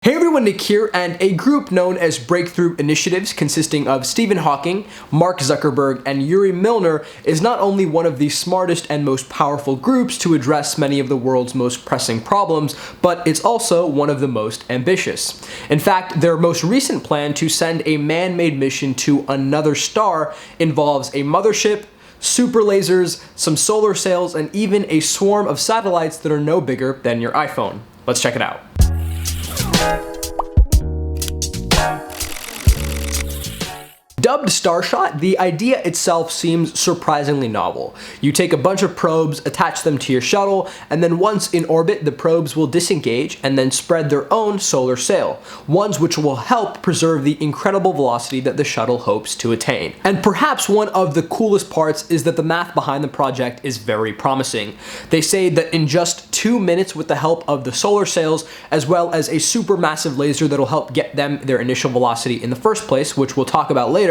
Hey everyone, Nick here, and a group known as Breakthrough Initiatives, consisting of Stephen Hawking, Mark Zuckerberg, and Yuri Milner, is not only one of the smartest and most powerful groups to address many of the world's most pressing problems, but it's also one of the most ambitious. In fact, their most recent plan to send a man-made mission to another star involves a mothership, super lasers, some solar sails, and even a swarm of satellites that are no bigger than your iPhone. Let's check it out. Dubbed Starshot, the idea itself seems surprisingly novel. You take a bunch of probes, attach them to your shuttle, and then once in orbit, the probes will disengage and then spread their own solar sail, ones which will help preserve the incredible velocity that the shuttle hopes to attain. And perhaps one of the coolest parts is that the math behind the project is very promising. They say that in just 2 minutes with the help of the solar sails, as well as a supermassive laser that'll help get them their initial velocity in the first place, which we'll talk about later,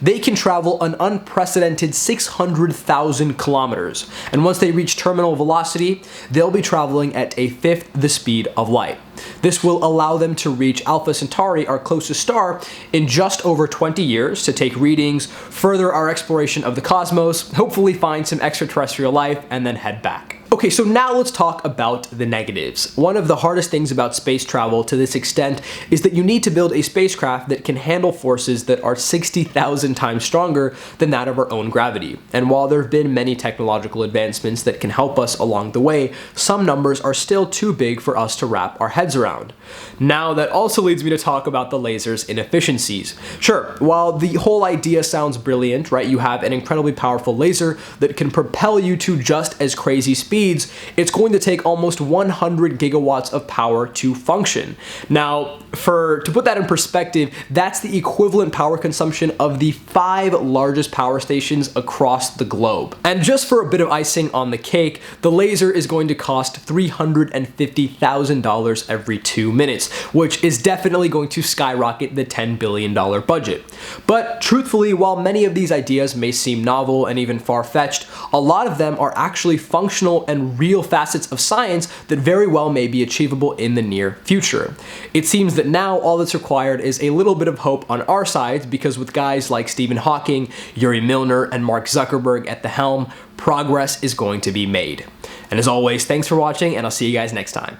they can travel an unprecedented 600,000 kilometers. And once they reach terminal velocity, they'll be traveling at a fifth the speed of light. This will allow them to reach Alpha Centauri, our closest star, in just over 20 years to take readings, further our exploration of the cosmos, hopefully find some extraterrestrial life, and then head back. Okay, so now let's talk about the negatives. One of the hardest things about space travel to this extent is that you need to build a spacecraft that can handle forces that are 60,000 times stronger than that of our own gravity. And while there have been many technological advancements that can help us along the way, some numbers are still too big for us to wrap our heads around. Now, that also leads me to talk about the laser's inefficiencies. Sure, while the whole idea sounds brilliant, right? You have an incredibly powerful laser that can propel you to just as crazy speeds, it's going to take almost 100 gigawatts of power to function. Now, to put that in perspective, that's the equivalent power consumption of the 5 largest power stations across the globe. And just for a bit of icing on the cake, the laser is going to cost $350,000 every 2 minutes, which is definitely going to skyrocket the $10 billion budget. But truthfully, while many of these ideas may seem novel and even far-fetched, a lot of them are actually functional and real facets of science that very well may be achievable in the near future. It seems that now all that's required is a little bit of hope on our side, because with guys like Stephen Hawking, Yuri Milner, and Mark Zuckerberg at the helm, progress is going to be made. And as always, thanks for watching, and I'll see you guys next time.